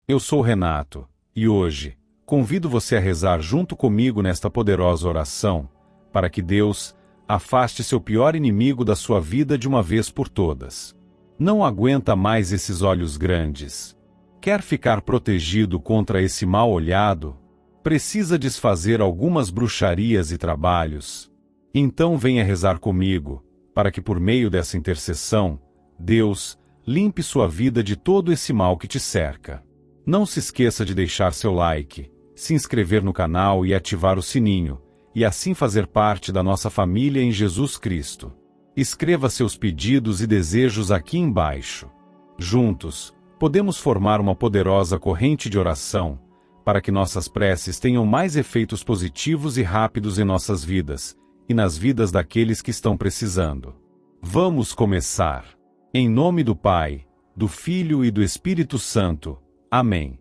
Eu sou Renato, e hoje, convido você a rezar junto comigo nesta poderosa oração, para que Deus afaste seu pior inimigo da sua vida de uma vez por todas. Não aguenta mais esses olhos grandes. Quer ficar protegido contra esse mal olhado? Precisa desfazer algumas bruxarias e trabalhos? Então venha rezar comigo, para que por meio dessa intercessão, Deus limpe sua vida de todo esse mal que te cerca. Não se esqueça de deixar seu like, se inscrever no canal e ativar o sininho, e assim fazer parte da nossa família em Jesus Cristo. Escreva seus pedidos e desejos aqui embaixo. Juntos, podemos formar uma poderosa corrente de oração, para que nossas preces tenham mais efeitos positivos e rápidos em nossas vidas, e nas vidas daqueles que estão precisando. Vamos começar. Em nome do Pai, do Filho e do Espírito Santo. Amém.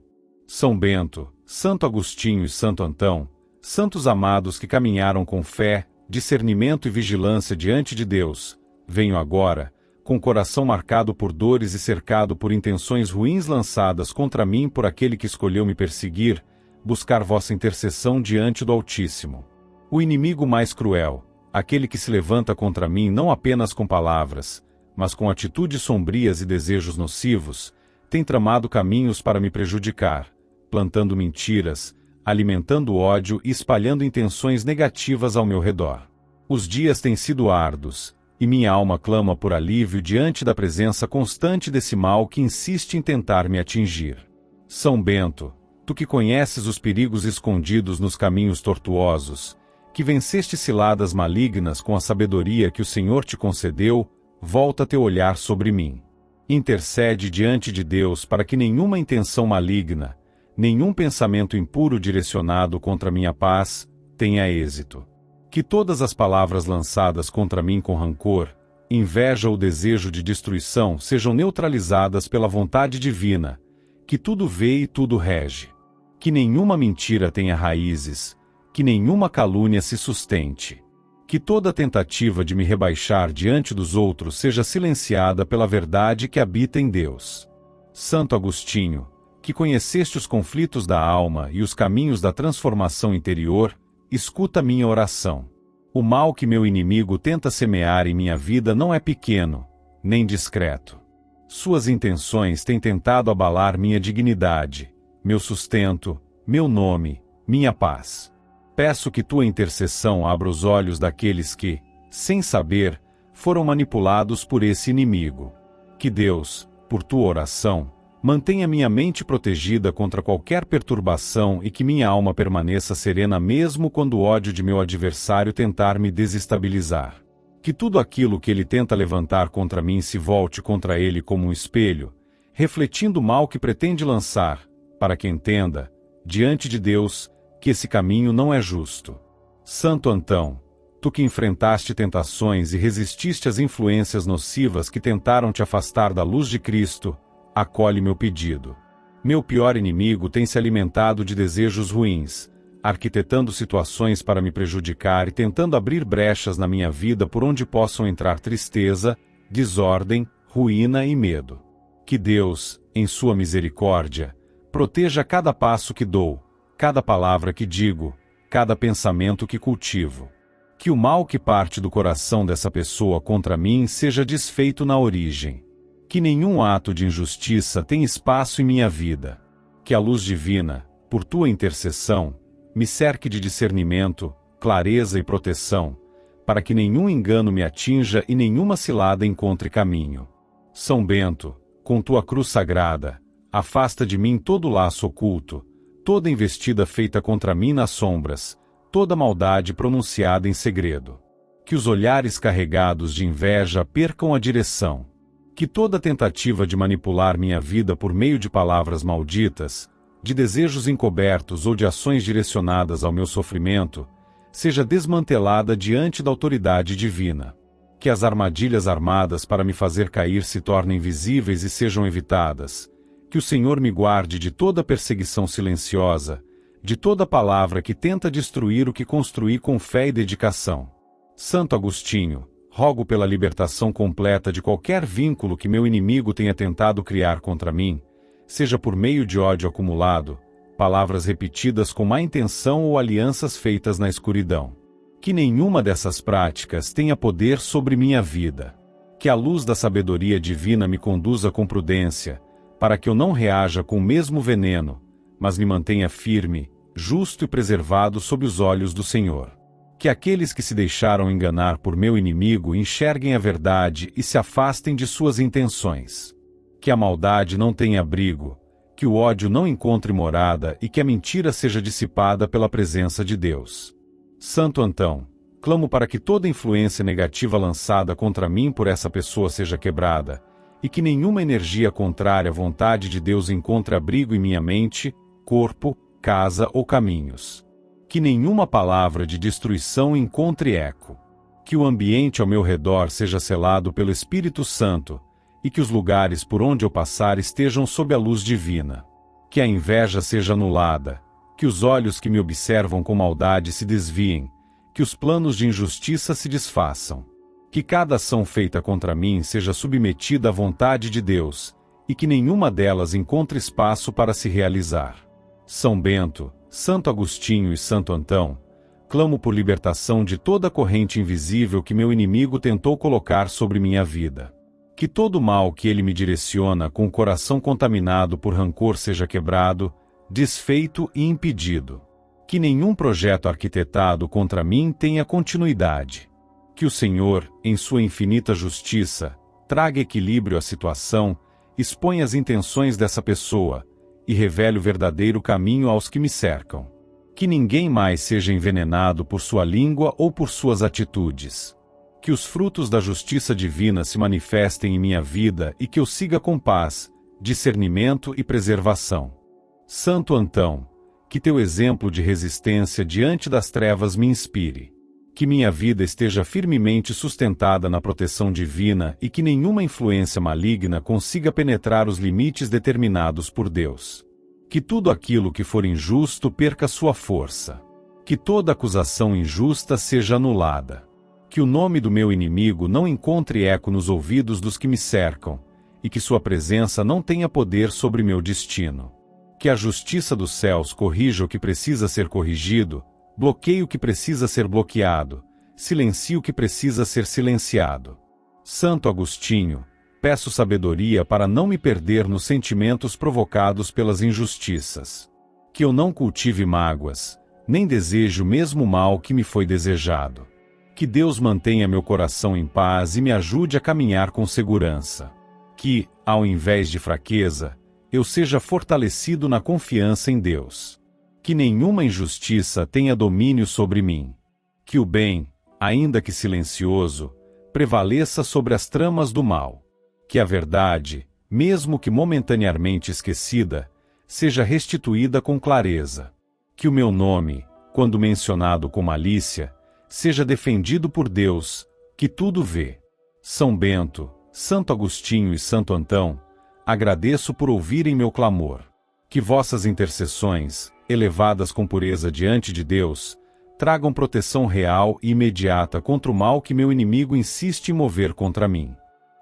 São Bento, Santo Agostinho e Santo Antão, santos amados que caminharam com fé, discernimento e vigilância diante de Deus, venho agora, com o coração marcado por dores e cercado por intenções ruins lançadas contra mim por aquele que escolheu me perseguir, buscar vossa intercessão diante do Altíssimo. O inimigo mais cruel, aquele que se levanta contra mim não apenas com palavras, mas com atitudes sombrias e desejos nocivos, tem tramado caminhos para me prejudicar, plantando mentiras, alimentando ódio e espalhando intenções negativas ao meu redor. Os dias têm sido árduos, e minha alma clama por alívio diante da presença constante desse mal que insiste em tentar me atingir. São Bento, tu que conheces os perigos escondidos nos caminhos tortuosos, que venceste ciladas malignas com a sabedoria que o Senhor te concedeu, volta teu olhar sobre mim. Intercede diante de Deus para que nenhuma intenção maligna, nenhum pensamento impuro direcionado contra minha paz, tenha êxito. Que todas as palavras lançadas contra mim com rancor, inveja ou desejo de destruição sejam neutralizadas pela vontade divina, que tudo vê e tudo rege. Que nenhuma mentira tenha raízes, que nenhuma calúnia se sustente. Que toda tentativa de me rebaixar diante dos outros seja silenciada pela verdade que habita em Deus. Santo Agostinho, que conheceste os conflitos da alma e os caminhos da transformação interior, escuta minha oração. O mal que meu inimigo tenta semear em minha vida não é pequeno, nem discreto. Suas intenções têm tentado abalar minha dignidade, meu sustento, meu nome, minha paz. Peço que tua intercessão abra os olhos daqueles que, sem saber, foram manipulados por esse inimigo. Que Deus, por tua oração, mantenha minha mente protegida contra qualquer perturbação e que minha alma permaneça serena mesmo quando o ódio de meu adversário tentar me desestabilizar. Que tudo aquilo que ele tenta levantar contra mim se volte contra ele como um espelho, refletindo o mal que pretende lançar, para que entenda, diante de Deus, que esse caminho não é justo. Santo Antão, tu que enfrentaste tentações e resististe às influências nocivas que tentaram te afastar da luz de Cristo, acolhe meu pedido. Meu pior inimigo tem se alimentado de desejos ruins, arquitetando situações para me prejudicar e tentando abrir brechas na minha vida por onde possam entrar tristeza, desordem, ruína e medo. Que Deus, em sua misericórdia, proteja cada passo que dou, cada palavra que digo, cada pensamento que cultivo. Que o mal que parte do coração dessa pessoa contra mim seja desfeito na origem. Que nenhum ato de injustiça tenha espaço em minha vida. Que a luz divina, por tua intercessão, me cerque de discernimento, clareza e proteção, para que nenhum engano me atinja e nenhuma cilada encontre caminho. São Bento, com tua cruz sagrada, afasta de mim todo laço oculto, toda investida feita contra mim nas sombras, toda maldade pronunciada em segredo. Que os olhares carregados de inveja percam a direção. Que toda tentativa de manipular minha vida por meio de palavras malditas, de desejos encobertos ou de ações direcionadas ao meu sofrimento, seja desmantelada diante da autoridade divina. Que as armadilhas armadas para me fazer cair se tornem visíveis e sejam evitadas. Que o Senhor me guarde de toda perseguição silenciosa, de toda palavra que tenta destruir o que construí com fé e dedicação. Santo Agostinho, rogo pela libertação completa de qualquer vínculo que meu inimigo tenha tentado criar contra mim, seja por meio de ódio acumulado, palavras repetidas com má intenção ou alianças feitas na escuridão. Que nenhuma dessas práticas tenha poder sobre minha vida. Que a luz da sabedoria divina me conduza com prudência, para que eu não reaja com o mesmo veneno, mas me mantenha firme, justo e preservado sob os olhos do Senhor. Que aqueles que se deixaram enganar por meu inimigo enxerguem a verdade e se afastem de suas intenções. Que a maldade não tenha abrigo, que o ódio não encontre morada e que a mentira seja dissipada pela presença de Deus. Santo Antão, clamo para que toda influência negativa lançada contra mim por essa pessoa seja quebrada, e que nenhuma energia contrária à vontade de Deus encontre abrigo em minha mente, corpo, casa ou caminhos. Que nenhuma palavra de destruição encontre eco. Que o ambiente ao meu redor seja selado pelo Espírito Santo, e que os lugares por onde eu passar estejam sob a luz divina. Que a inveja seja anulada, que os olhos que me observam com maldade se desviem, que os planos de injustiça se desfaçam. Que cada ação feita contra mim seja submetida à vontade de Deus, e que nenhuma delas encontre espaço para se realizar. São Bento, Santo Agostinho e Santo Antão, clamo por libertação de toda corrente invisível que meu inimigo tentou colocar sobre minha vida. Que todo mal que ele me direciona com o coração contaminado por rancor seja quebrado, desfeito e impedido. Que nenhum projeto arquitetado contra mim tenha continuidade. Que o Senhor, em sua infinita justiça, traga equilíbrio à situação, exponha as intenções dessa pessoa e revele o verdadeiro caminho aos que me cercam. Que ninguém mais seja envenenado por sua língua ou por suas atitudes. Que os frutos da justiça divina se manifestem em minha vida e que eu siga com paz, discernimento e preservação. Santo Antão, que teu exemplo de resistência diante das trevas me inspire. Que minha vida esteja firmemente sustentada na proteção divina e que nenhuma influência maligna consiga penetrar os limites determinados por Deus. Que tudo aquilo que for injusto perca sua força. Que toda acusação injusta seja anulada. Que o nome do meu inimigo não encontre eco nos ouvidos dos que me cercam, e que sua presença não tenha poder sobre meu destino. Que a justiça dos céus corrija o que precisa ser corrigido, bloqueie o que precisa ser bloqueado, silencie o que precisa ser silenciado. Santo Agostinho, peço sabedoria para não me perder nos sentimentos provocados pelas injustiças. Que eu não cultive mágoas, nem deseje o mesmo mal que me foi desejado. Que Deus mantenha meu coração em paz e me ajude a caminhar com segurança. Que, ao invés de fraqueza, eu seja fortalecido na confiança em Deus. Que nenhuma injustiça tenha domínio sobre mim. Que o bem, ainda que silencioso, prevaleça sobre as tramas do mal. Que a verdade, mesmo que momentaneamente esquecida, seja restituída com clareza. Que o meu nome, quando mencionado com malícia, seja defendido por Deus, que tudo vê. São Bento, Santo Agostinho e Santo Antão, agradeço por ouvirem meu clamor. Que vossas intercessões, elevadas com pureza diante de Deus, tragam proteção real e imediata contra o mal que meu inimigo insiste em mover contra mim.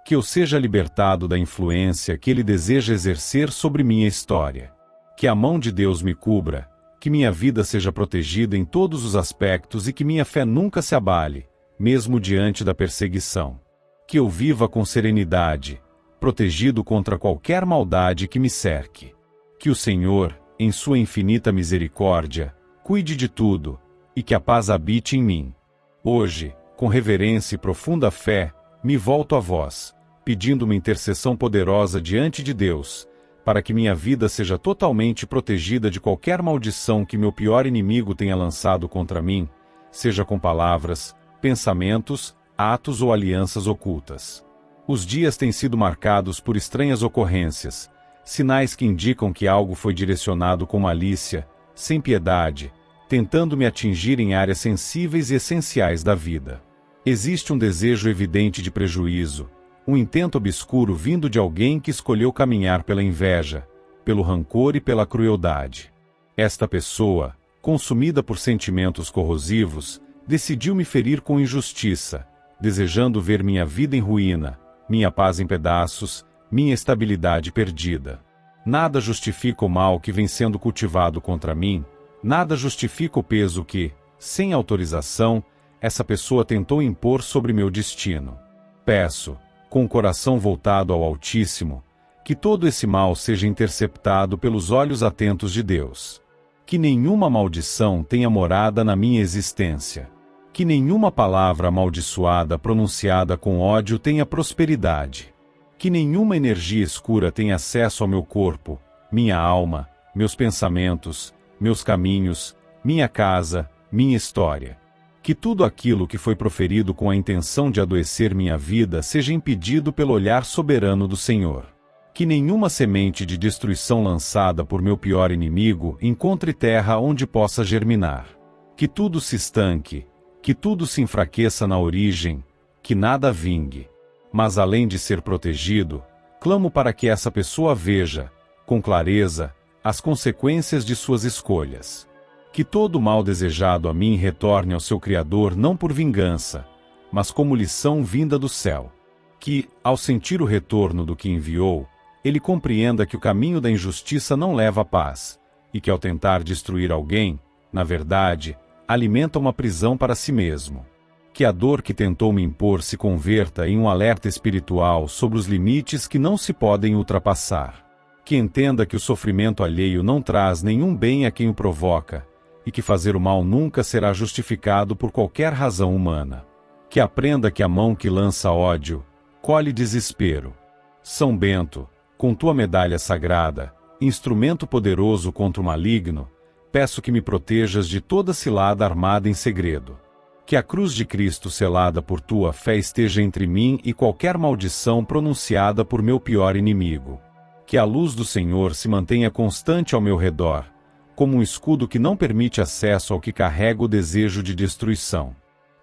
Que eu seja libertado da influência que ele deseja exercer sobre minha história. Que a mão de Deus me cubra, que minha vida seja protegida em todos os aspectos e que minha fé nunca se abale, mesmo diante da perseguição. Que eu viva com serenidade, protegido contra qualquer maldade que me cerque. Que o Senhor, em sua infinita misericórdia, cuide de tudo, e que a paz habite em mim. Hoje, com reverência e profunda fé, me volto a vós, pedindo uma intercessão poderosa diante de Deus, para que minha vida seja totalmente protegida de qualquer maldição que meu pior inimigo tenha lançado contra mim, seja com palavras, pensamentos, atos ou alianças ocultas. Os dias têm sido marcados por estranhas ocorrências, sinais que indicam que algo foi direcionado com malícia, sem piedade, tentando me atingir em áreas sensíveis e essenciais da vida. Existe um desejo evidente de prejuízo, um intento obscuro vindo de alguém que escolheu caminhar pela inveja, pelo rancor e pela crueldade. Esta pessoa, consumida por sentimentos corrosivos, decidiu me ferir com injustiça, desejando ver minha vida em ruína, minha paz em pedaços, minha estabilidade perdida. Nada justifica o mal que vem sendo cultivado contra mim, nada justifica o peso que, sem autorização, essa pessoa tentou impor sobre meu destino. Peço, com o coração voltado ao Altíssimo, que todo esse mal seja interceptado pelos olhos atentos de Deus. Que nenhuma maldição tenha morada na minha existência. Que nenhuma palavra amaldiçoada pronunciada com ódio tenha prosperidade. Que nenhuma energia escura tenha acesso ao meu corpo, minha alma, meus pensamentos, meus caminhos, minha casa, minha história. Que tudo aquilo que foi proferido com a intenção de adoecer minha vida seja impedido pelo olhar soberano do Senhor. Que nenhuma semente de destruição lançada por meu pior inimigo encontre terra onde possa germinar. Que tudo se estanque, que tudo se enfraqueça na origem, que nada vingue. Mas além de ser protegido, clamo para que essa pessoa veja, com clareza, as consequências de suas escolhas. Que todo mal desejado a mim retorne ao seu Criador não por vingança, mas como lição vinda do céu. Que, ao sentir o retorno do que enviou, ele compreenda que o caminho da injustiça não leva à paz, e que ao tentar destruir alguém, na verdade, alimenta uma prisão para si mesmo. Que a dor que tentou me impor se converta em um alerta espiritual sobre os limites que não se podem ultrapassar. Que entenda que o sofrimento alheio não traz nenhum bem a quem o provoca, e que fazer o mal nunca será justificado por qualquer razão humana. Que aprenda que a mão que lança ódio, colhe desespero. São Bento, com tua medalha sagrada, instrumento poderoso contra o maligno, peço que me protejas de toda cilada armada em segredo. Que a cruz de Cristo selada por tua fé esteja entre mim e qualquer maldição pronunciada por meu pior inimigo. Que a luz do Senhor se mantenha constante ao meu redor, como um escudo que não permite acesso ao que carrega o desejo de destruição.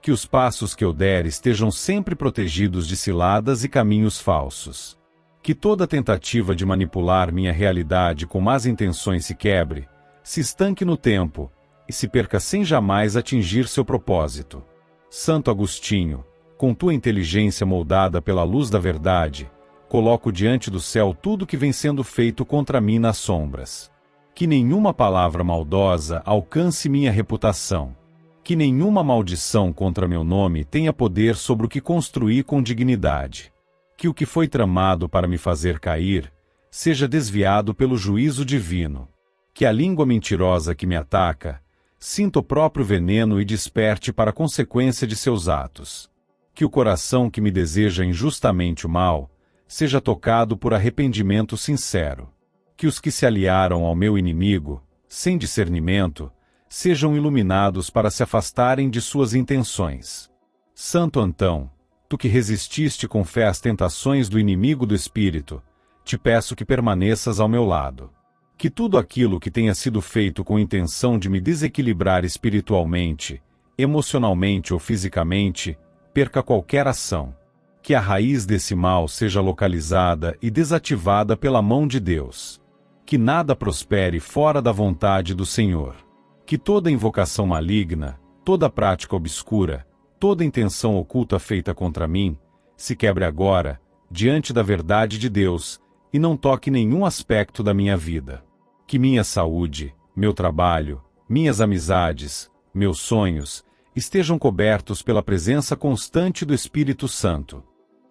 Que os passos que eu der estejam sempre protegidos de ciladas e caminhos falsos. Que toda tentativa de manipular minha realidade com más intenções se quebre, se estanque no tempo, e se perca sem jamais atingir seu propósito. Santo Agostinho, com tua inteligência moldada pela luz da verdade, coloco diante do céu tudo que vem sendo feito contra mim nas sombras. Que nenhuma palavra maldosa alcance minha reputação. Que nenhuma maldição contra meu nome tenha poder sobre o que construí com dignidade. Que o que foi tramado para me fazer cair, seja desviado pelo juízo divino. Que a língua mentirosa que me ataca, sinta o próprio veneno e desperte para a consequência de seus atos. Que o coração que me deseja injustamente o mal, seja tocado por arrependimento sincero. Que os que se aliaram ao meu inimigo, sem discernimento, sejam iluminados para se afastarem de suas intenções. Santo Antão, tu que resististe com fé às tentações do inimigo do espírito, te peço que permaneças ao meu lado. Que tudo aquilo que tenha sido feito com intenção de me desequilibrar espiritualmente, emocionalmente ou fisicamente, perca qualquer ação. Que a raiz desse mal seja localizada e desativada pela mão de Deus. Que nada prospere fora da vontade do Senhor. Que toda invocação maligna, toda prática obscura, toda intenção oculta feita contra mim, se quebre agora, diante da verdade de Deus, e não toque nenhum aspecto da minha vida. Que minha saúde, meu trabalho, minhas amizades, meus sonhos, estejam cobertos pela presença constante do Espírito Santo.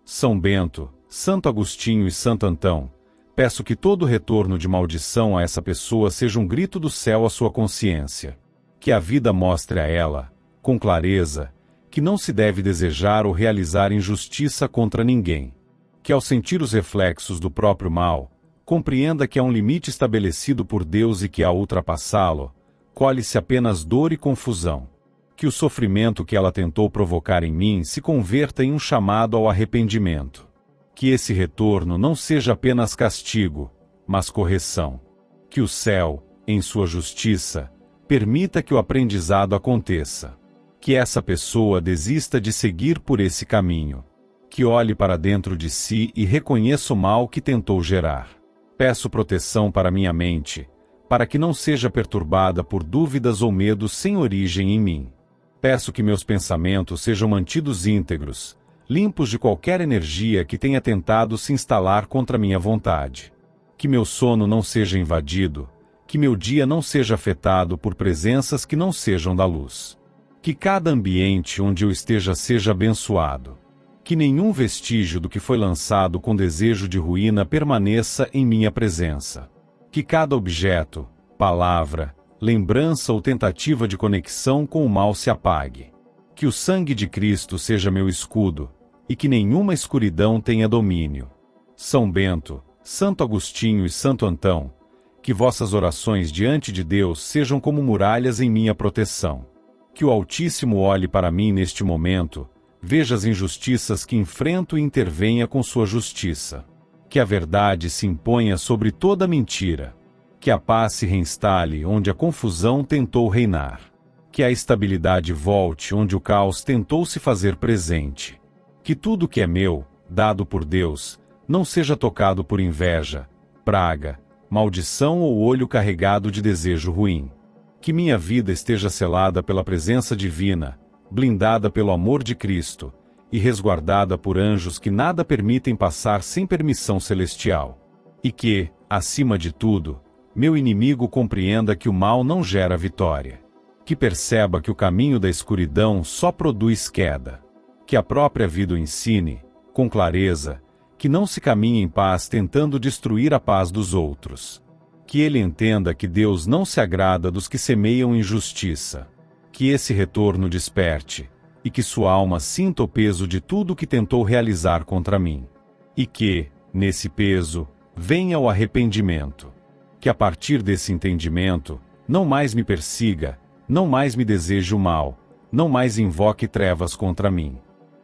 São Bento, Santo Agostinho e Santo Antão, peço que todo retorno de maldição a essa pessoa seja um grito do céu à sua consciência. Que a vida mostre a ela, com clareza, que não se deve desejar ou realizar injustiça contra ninguém. Que ao sentir os reflexos do próprio mal, compreenda que há um limite estabelecido por Deus e que ao ultrapassá-lo, colhe-se apenas dor e confusão. Que o sofrimento que ela tentou provocar em mim se converta em um chamado ao arrependimento. Que esse retorno não seja apenas castigo, mas correção. Que o céu, em sua justiça, permita que o aprendizado aconteça. Que essa pessoa desista de seguir por esse caminho. Que olhe para dentro de si e reconheça o mal que tentou gerar. Peço proteção para minha mente, para que não seja perturbada por dúvidas ou medos sem origem em mim. Peço que meus pensamentos sejam mantidos íntegros, limpos de qualquer energia que tenha tentado se instalar contra minha vontade. Que meu sono não seja invadido, que meu dia não seja afetado por presenças que não sejam da luz. Que cada ambiente onde eu esteja seja abençoado. Que nenhum vestígio do que foi lançado com desejo de ruína permaneça em minha presença. Que cada objeto, palavra, lembrança ou tentativa de conexão com o mal se apague. Que o sangue de Cristo seja meu escudo, e que nenhuma escuridão tenha domínio. São Bento, Santo Agostinho e Santo Antão, que vossas orações diante de Deus sejam como muralhas em minha proteção. Que o Altíssimo olhe para mim neste momento, veja as injustiças que enfrento e intervenha com sua justiça. Que a verdade se imponha sobre toda mentira. Que a paz se reinstale onde a confusão tentou reinar. Que a estabilidade volte onde o caos tentou se fazer presente. Que tudo que é meu, dado por Deus, não seja tocado por inveja, praga, maldição ou olho carregado de desejo ruim. Que minha vida esteja selada pela presença divina, blindada pelo amor de Cristo, e resguardada por anjos que nada permitem passar sem permissão celestial. E que, acima de tudo, meu inimigo compreenda que o mal não gera vitória. Que perceba que o caminho da escuridão só produz queda. Que a própria vida o ensine, com clareza, que não se caminhe em paz tentando destruir a paz dos outros. Que ele entenda que Deus não se agrada dos que semeiam injustiça. Que esse retorno desperte, e que sua alma sinta o peso de tudo que tentou realizar contra mim. E que, nesse peso, venha o arrependimento. Que a partir desse entendimento, não mais me persiga, não mais me deseje o mal, não mais invoque trevas contra mim.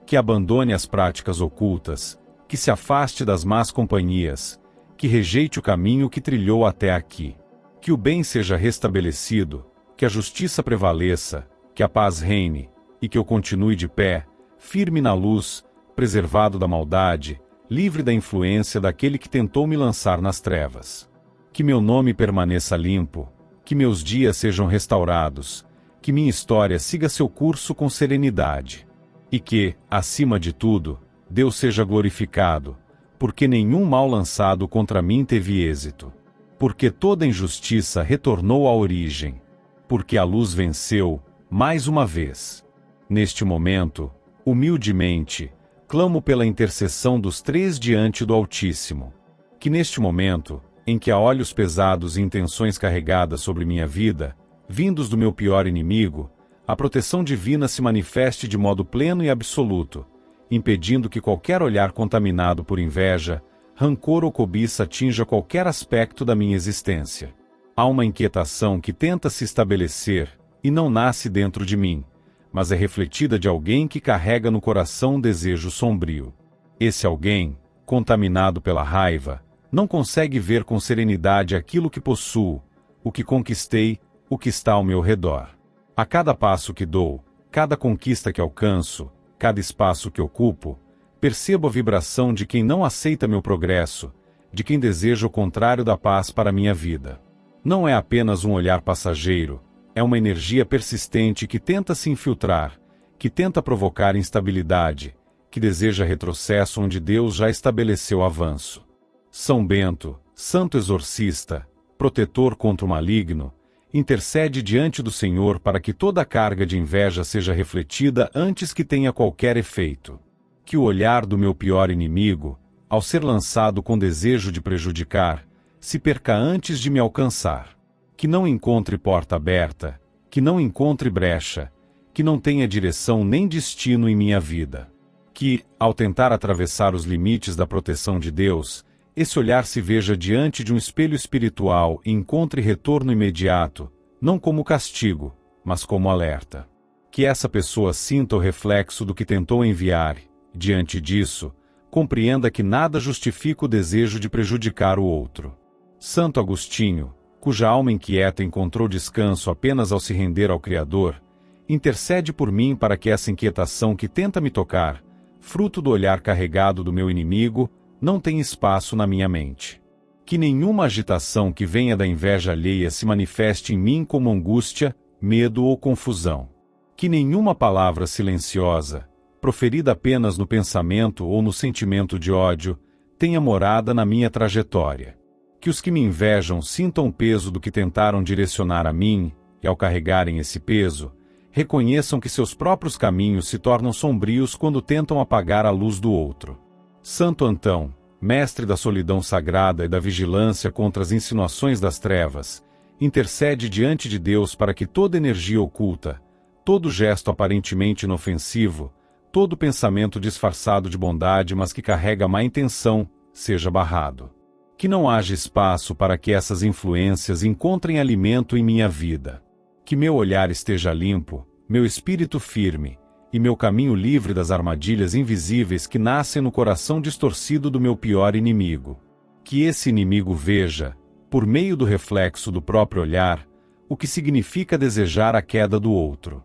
Que abandone as práticas ocultas, que se afaste das más companhias, que rejeite o caminho que trilhou até aqui. Que o bem seja restabelecido, que a justiça prevaleça, que a paz reine, e que eu continue de pé, firme na luz, preservado da maldade, livre da influência daquele que tentou me lançar nas trevas. Que meu nome permaneça limpo, que meus dias sejam restaurados, que minha história siga seu curso com serenidade. E que, acima de tudo, Deus seja glorificado, porque nenhum mal lançado contra mim teve êxito. Porque toda injustiça retornou à origem. Porque a luz venceu, mais uma vez. Neste momento, humildemente, clamo pela intercessão dos três diante do Altíssimo. Que neste momento, em que há olhos pesados e intenções carregadas sobre minha vida, vindos do meu pior inimigo, a proteção divina se manifeste de modo pleno e absoluto, impedindo que qualquer olhar contaminado por inveja, rancor ou cobiça atinja qualquer aspecto da minha existência. Há uma inquietação que tenta se estabelecer e não nasce dentro de mim, mas é refletida de alguém que carrega no coração um desejo sombrio. Esse alguém, contaminado pela raiva, não consegue ver com serenidade aquilo que possuo, o que conquistei, o que está ao meu redor. A cada passo que dou, cada conquista que alcanço, cada espaço que ocupo, percebo a vibração de quem não aceita meu progresso, de quem deseja o contrário da paz para minha vida. Não é apenas um olhar passageiro, é uma energia persistente que tenta se infiltrar, que tenta provocar instabilidade, que deseja retrocesso onde Deus já estabeleceu avanço. São Bento, santo exorcista, protetor contra o maligno, intercede diante do Senhor para que toda a carga de inveja seja refletida antes que tenha qualquer efeito. Que o olhar do meu pior inimigo, ao ser lançado com desejo de prejudicar, se perca antes de me alcançar. Que não encontre porta aberta, que não encontre brecha, que não tenha direção nem destino em minha vida. Que, ao tentar atravessar os limites da proteção de Deus, esse olhar se veja diante de um espelho espiritual e encontre retorno imediato, não como castigo, mas como alerta. Que essa pessoa sinta o reflexo do que tentou enviar, e, diante disso, compreenda que nada justifica o desejo de prejudicar o outro. Santo Agostinho, cuja alma inquieta encontrou descanso apenas ao se render ao Criador, intercede por mim para que essa inquietação que tenta me tocar, fruto do olhar carregado do meu inimigo, não tenha espaço na minha mente. Que nenhuma agitação que venha da inveja alheia se manifeste em mim como angústia, medo ou confusão. Que nenhuma palavra silenciosa, proferida apenas no pensamento ou no sentimento de ódio, tenha morada na minha trajetória. Que os que me invejam sintam o peso do que tentaram direcionar a mim, e ao carregarem esse peso, reconheçam que seus próprios caminhos se tornam sombrios quando tentam apagar a luz do outro. Santo Antão, mestre da solidão sagrada e da vigilância contra as insinuações das trevas, intercede diante de Deus para que toda energia oculta, todo gesto aparentemente inofensivo, todo pensamento disfarçado de bondade mas que carrega má intenção, seja barrado. Que não haja espaço para que essas influências encontrem alimento em minha vida. Que meu olhar esteja limpo, meu espírito firme, e meu caminho livre das armadilhas invisíveis que nascem no coração distorcido do meu pior inimigo. Que esse inimigo veja, por meio do reflexo do próprio olhar, o que significa desejar a queda do outro.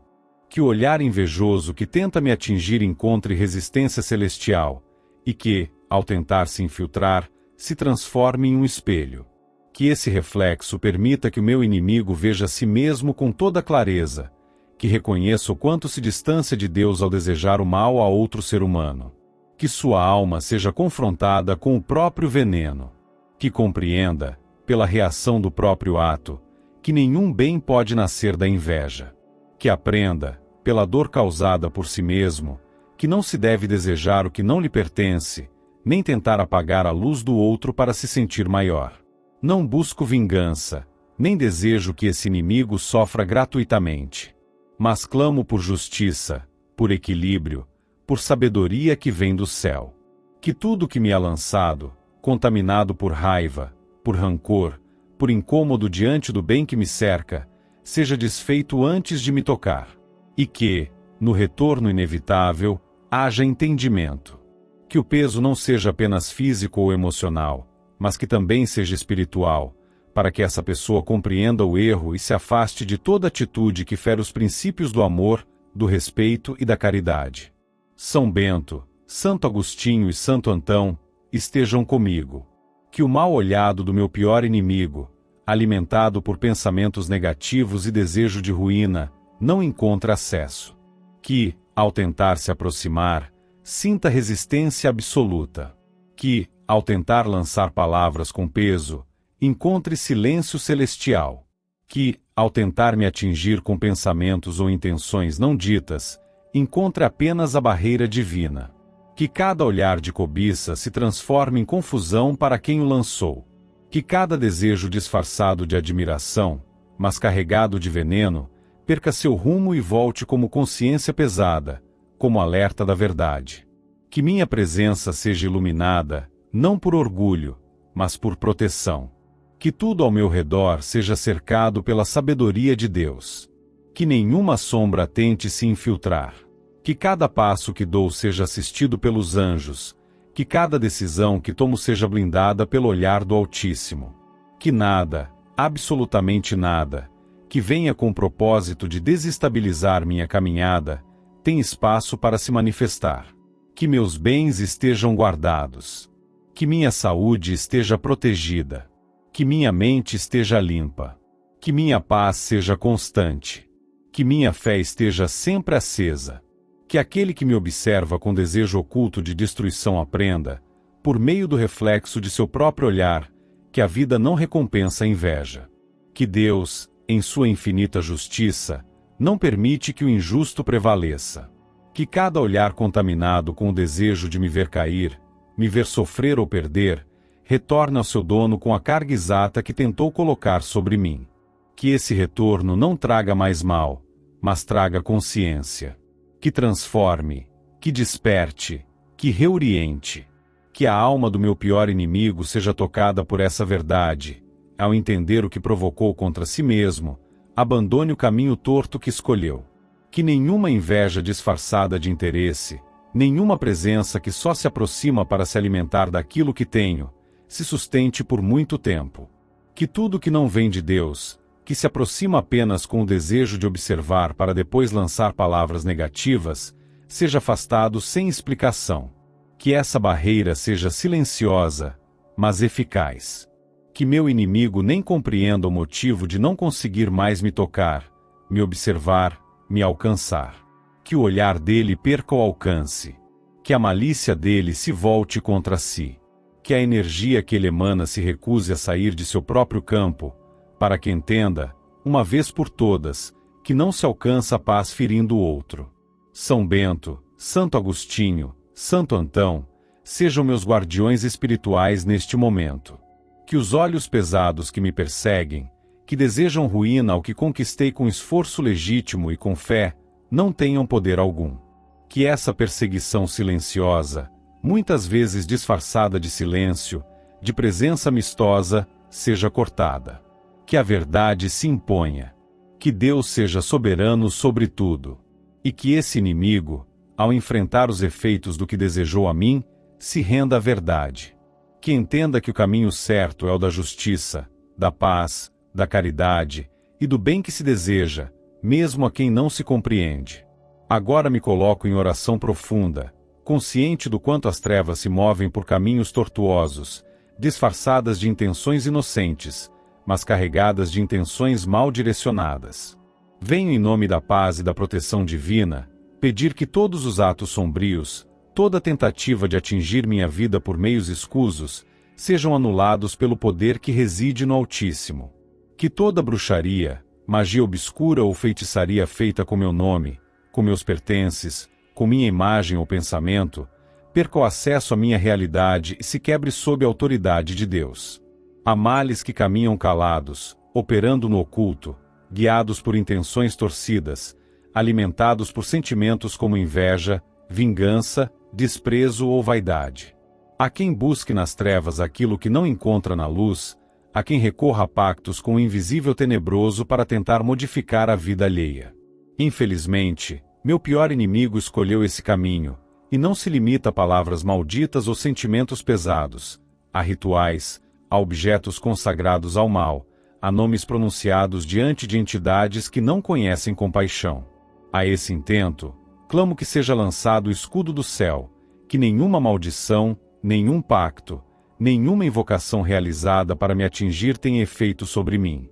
Que o olhar invejoso que tenta me atingir encontre resistência celestial, e que, ao tentar se infiltrar, se transforme em um espelho. Que esse reflexo permita que o meu inimigo veja a si mesmo com toda clareza, que reconheça o quanto se distancia de Deus ao desejar o mal a outro ser humano. Que sua alma seja confrontada com o próprio veneno. Que compreenda, pela reação do próprio ato, que nenhum bem pode nascer da inveja. Que aprenda, pela dor causada por si mesmo, que não se deve desejar o que não lhe pertence, nem tentar apagar a luz do outro para se sentir maior. Não busco vingança, nem desejo que esse inimigo sofra gratuitamente. Mas clamo por justiça, por equilíbrio, por sabedoria que vem do céu. Que tudo que me é lançado, contaminado por raiva, por rancor, por incômodo diante do bem que me cerca, seja desfeito antes de me tocar. E que, no retorno inevitável, haja entendimento. Que o peso não seja apenas físico ou emocional, mas que também seja espiritual, para que essa pessoa compreenda o erro e se afaste de toda atitude que fere os princípios do amor, do respeito e da caridade. São Bento, Santo Agostinho e Santo Antão estejam comigo. Que o mal olhado do meu pior inimigo, alimentado por pensamentos negativos e desejo de ruína, não encontre acesso. Que, ao tentar se aproximar, sinta resistência absoluta. Que, ao tentar lançar palavras com peso, encontre silêncio celestial. Que, ao tentar me atingir com pensamentos ou intenções não ditas, encontre apenas a barreira divina. Que cada olhar de cobiça se transforme em confusão para quem o lançou. Que cada desejo disfarçado de admiração, mas carregado de veneno, perca seu rumo e volte como consciência pesada, como alerta da verdade. Que minha presença seja iluminada, não por orgulho, mas por proteção. Que tudo ao meu redor seja cercado pela sabedoria de Deus. Que nenhuma sombra tente se infiltrar. Que cada passo que dou seja assistido pelos anjos. Que cada decisão que tomo seja blindada pelo olhar do Altíssimo. Que nada, absolutamente nada, que venha com o propósito de desestabilizar minha caminhada, tenha espaço para se manifestar. Que meus bens estejam guardados. Que minha saúde esteja protegida. Que minha mente esteja limpa. Que minha paz seja constante. Que minha fé esteja sempre acesa. Que aquele que me observa com desejo oculto de destruição aprenda, por meio do reflexo de seu próprio olhar, que a vida não recompensa a inveja. Que Deus, em sua infinita justiça, não permite que o injusto prevaleça. Que cada olhar contaminado com o desejo de me ver cair, me ver sofrer ou perder, retorne ao seu dono com a carga exata que tentou colocar sobre mim. Que esse retorno não traga mais mal, mas traga consciência. Que transforme, que desperte, que reoriente. Que a alma do meu pior inimigo seja tocada por essa verdade, ao entender o que provocou contra si mesmo, abandone o caminho torto que escolheu. Que nenhuma inveja disfarçada de interesse, nenhuma presença que só se aproxima para se alimentar daquilo que tenho, se sustente por muito tempo. Que tudo que não vem de Deus, que se aproxima apenas com o desejo de observar para depois lançar palavras negativas, seja afastado sem explicação. Que essa barreira seja silenciosa, mas eficaz. Que meu inimigo nem compreenda o motivo de não conseguir mais me tocar, me observar, me alcançar. Que o olhar dele perca o alcance. Que a malícia dele se volte contra si. que a energia que ele emana se recuse a sair de seu próprio campo, para que entenda, uma vez por todas, que não se alcança a paz ferindo o outro. São Bento, Santo Agostinho, Santo Antão, sejam meus guardiões espirituais neste momento. Que os olhos pesados que me perseguem, que desejam ruína ao que conquistei com esforço legítimo e com fé, não tenham poder algum. Que essa perseguição silenciosa, muitas vezes disfarçada de silêncio, de presença amistosa, seja cortada. Que a verdade se imponha. Que Deus seja soberano sobre tudo. E que esse inimigo, ao enfrentar os efeitos do que desejou a mim, se renda à verdade. Que entenda que o caminho certo é o da justiça, da paz, da caridade e do bem que se deseja, mesmo a quem não se compreende. Agora me coloco em oração profunda, consciente do quanto as trevas se movem por caminhos tortuosos, disfarçadas de intenções inocentes, mas carregadas de intenções mal direcionadas. Venho em nome da paz e da proteção divina, pedir que todos os atos sombrios, toda tentativa de atingir minha vida por meios escusos, sejam anulados pelo poder que reside no Altíssimo. Que toda bruxaria, magia obscura ou feitiçaria feita com meu nome, com meus pertences, com minha imagem ou pensamento, perca o acesso à minha realidade e se quebre sob a autoridade de Deus. Há males que caminham calados, operando no oculto, guiados por intenções torcidas, alimentados por sentimentos como inveja, vingança, desprezo ou vaidade. Há quem busque nas trevas aquilo que não encontra na luz, há quem recorra a pactos com o invisível tenebroso para tentar modificar a vida alheia. Infelizmente, meu pior inimigo escolheu esse caminho, e não se limita a palavras malditas ou sentimentos pesados, a rituais, a objetos consagrados ao mal, a nomes pronunciados diante de entidades que não conhecem compaixão. A esse intento, clamo que seja lançado o escudo do céu, que nenhuma maldição, nenhum pacto, nenhuma invocação realizada para me atingir tenha efeito sobre mim.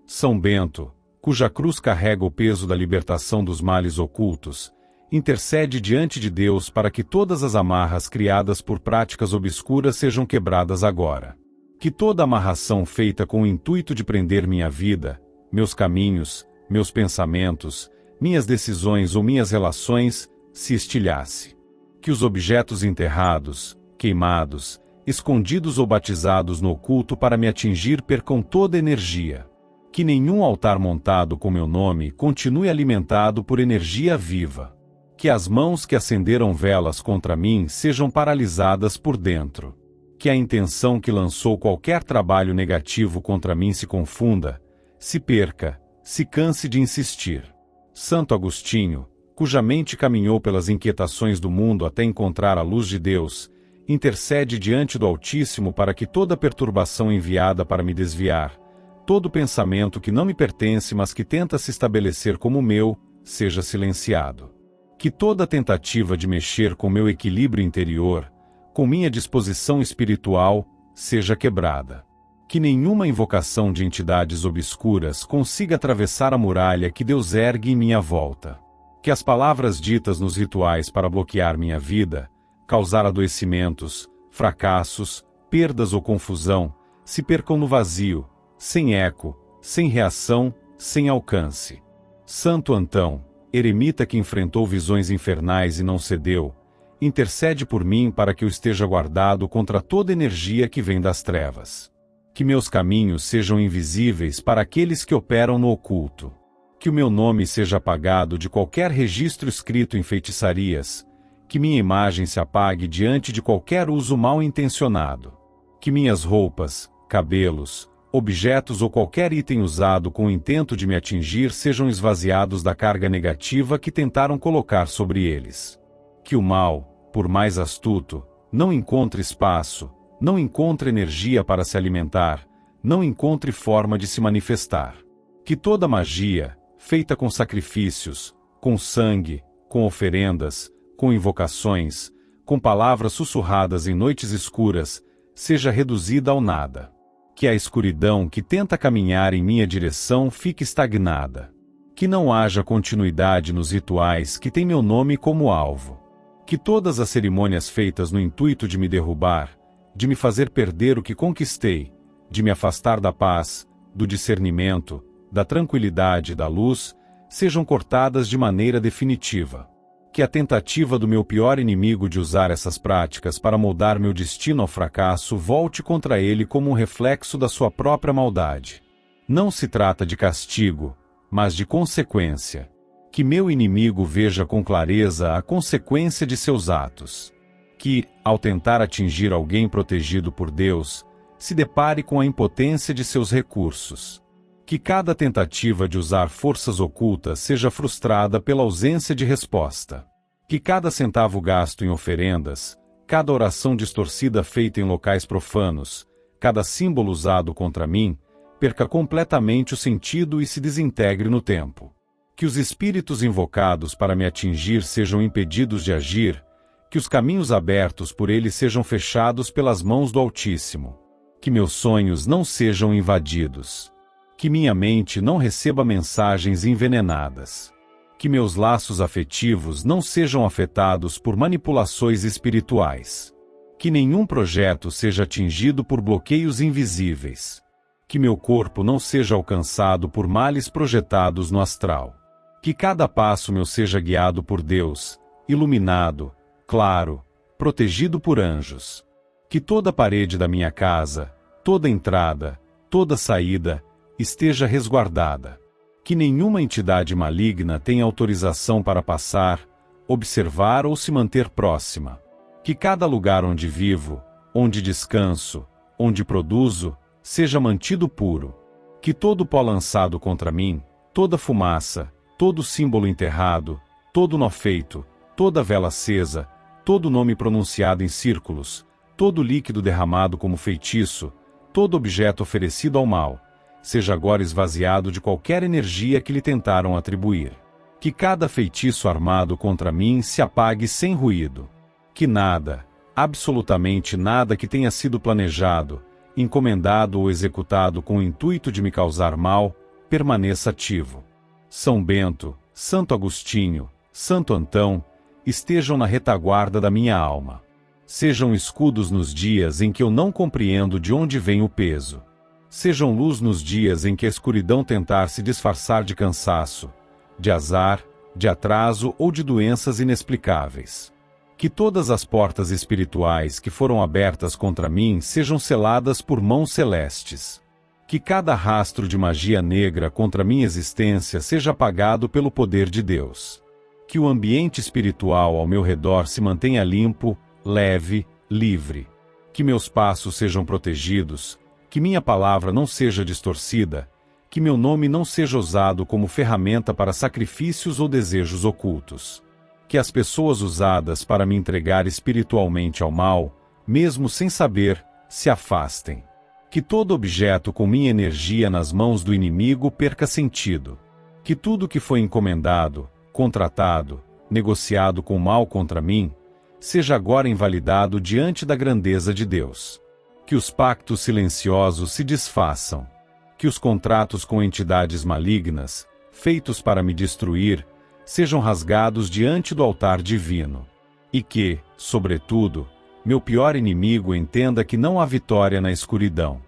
São Bento, cuja cruz carrega o peso da libertação dos males ocultos, intercede diante de Deus para que todas as amarras criadas por práticas obscuras sejam quebradas agora. Que toda amarração feita com o intuito de prender minha vida, meus caminhos, meus pensamentos, minhas decisões ou minhas relações, se estilhasse. Que os objetos enterrados, queimados, escondidos ou batizados no oculto para me atingir percam toda energia. Que nenhum altar montado com meu nome continue alimentado por energia viva. Que as mãos que acenderam velas contra mim sejam paralisadas por dentro. Que a intenção que lançou qualquer trabalho negativo contra mim se confunda, se perca, se canse de insistir. Santo Agostinho, cuja mente caminhou pelas inquietações do mundo até encontrar a luz de Deus, intercede diante do Altíssimo para que toda perturbação enviada para me desviar, todo pensamento que não me pertence mas que tenta se estabelecer como meu, seja silenciado. Que toda tentativa de mexer com meu equilíbrio interior, com minha disposição espiritual, seja quebrada. Que nenhuma invocação de entidades obscuras consiga atravessar a muralha que Deus ergue em minha volta. Que as palavras ditas nos rituais para bloquear minha vida, causar adoecimentos, fracassos, perdas ou confusão, se percam no vazio, sem eco, sem reação, sem alcance. Santo Antão, eremita que enfrentou visões infernais e não cedeu, intercede por mim para que eu esteja guardado contra toda energia que vem das trevas. Que meus caminhos sejam invisíveis para aqueles que operam no oculto. Que o meu nome seja apagado de qualquer registro escrito em feitiçarias. Que minha imagem se apague diante de qualquer uso mal intencionado. Que minhas roupas, cabelos, objetos ou qualquer item usado com o intento de me atingir sejam esvaziados da carga negativa que tentaram colocar sobre eles. Que o mal, por mais astuto, não encontre espaço, não encontre energia para se alimentar, não encontre forma de se manifestar. Que toda magia, feita com sacrifícios, com sangue, com oferendas, com invocações, com palavras sussurradas em noites escuras, seja reduzida ao nada. Que a escuridão que tenta caminhar em minha direção fique estagnada. Que não haja continuidade nos rituais que têm meu nome como alvo. Que todas as cerimônias feitas no intuito de me derrubar, de me fazer perder o que conquistei, de me afastar da paz, do discernimento, da tranquilidade e da luz, sejam cortadas de maneira definitiva. Que a tentativa do meu pior inimigo de usar essas práticas para moldar meu destino ao fracasso volte contra ele como um reflexo da sua própria maldade. Não se trata de castigo, mas de consequência. Que meu inimigo veja com clareza a consequência de seus atos. Que, ao tentar atingir alguém protegido por Deus, se depare com a impotência de seus recursos. Que cada tentativa de usar forças ocultas seja frustrada pela ausência de resposta. Que cada centavo gasto em oferendas, cada oração distorcida feita em locais profanos, cada símbolo usado contra mim, perca completamente o sentido e se desintegre no tempo. Que os espíritos invocados para me atingir sejam impedidos de agir, que os caminhos abertos por ele sejam fechados pelas mãos do Altíssimo. Que meus sonhos não sejam invadidos. Que minha mente não receba mensagens envenenadas. Que meus laços afetivos não sejam afetados por manipulações espirituais. Que nenhum projeto seja atingido por bloqueios invisíveis. Que meu corpo não seja alcançado por males projetados no astral. Que cada passo meu seja guiado por Deus, iluminado, claro, protegido por anjos. Que toda parede da minha casa, toda entrada, toda saída, esteja resguardada. Que nenhuma entidade maligna tenha autorização para passar, observar ou se manter próxima. Que cada lugar onde vivo, onde descanso, onde produzo, seja mantido puro. Que todo pó lançado contra mim, toda fumaça, todo símbolo enterrado, todo nó feito, toda vela acesa, todo nome pronunciado em círculos, todo líquido derramado como feitiço, todo objeto oferecido ao mal, seja agora esvaziado de qualquer energia que lhe tentaram atribuir. Que cada feitiço armado contra mim se apague sem ruído. Que nada, absolutamente nada que tenha sido planejado, encomendado ou executado com o intuito de me causar mal, permaneça ativo. São Bento, Santo Agostinho, Santo Antão, estejam na retaguarda da minha alma. Sejam escudos nos dias em que eu não compreendo de onde vem o peso. Sejam luz nos dias em que a escuridão tentar se disfarçar de cansaço, de azar, de atraso ou de doenças inexplicáveis. Que todas as portas espirituais que foram abertas contra mim sejam seladas por mãos celestes. Que cada rastro de magia negra contra minha existência seja apagado pelo poder de Deus. Que o ambiente espiritual ao meu redor se mantenha limpo, leve, livre. Que meus passos sejam protegidos, que minha palavra não seja distorcida, que meu nome não seja usado como ferramenta para sacrifícios ou desejos ocultos. Que as pessoas usadas para me entregar espiritualmente ao mal, mesmo sem saber, se afastem. Que todo objeto com minha energia nas mãos do inimigo perca sentido. Que tudo que foi encomendado, contratado, negociado com mal contra mim, seja agora invalidado diante da grandeza de Deus. Que os pactos silenciosos se desfaçam. Que os contratos com entidades malignas, feitos para me destruir, sejam rasgados diante do altar divino. E que, sobretudo, meu pior inimigo entenda que não há vitória na escuridão.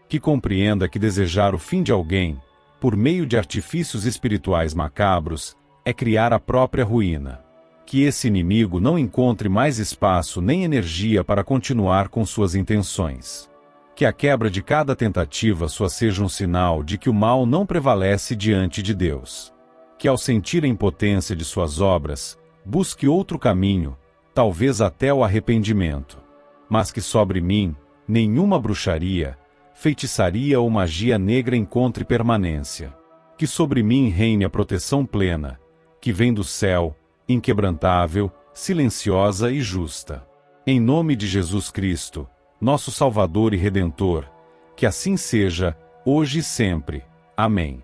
Que compreenda que desejar o fim de alguém, por meio de artifícios espirituais macabros, é criar a própria ruína. Que esse inimigo não encontre mais espaço nem energia para continuar com suas intenções. Que a quebra de cada tentativa sua seja um sinal de que o mal não prevalece diante de Deus. Que ao sentir a impotência de suas obras, busque outro caminho, talvez até o arrependimento. Mas que sobre mim, nenhuma bruxaria, feitiçaria ou magia negra encontre permanência. Que sobre mim reine a proteção plena, que vem do céu, inquebrantável, silenciosa e justa. Em nome de Jesus Cristo, nosso Salvador e Redentor, que assim seja, hoje e sempre. Amém.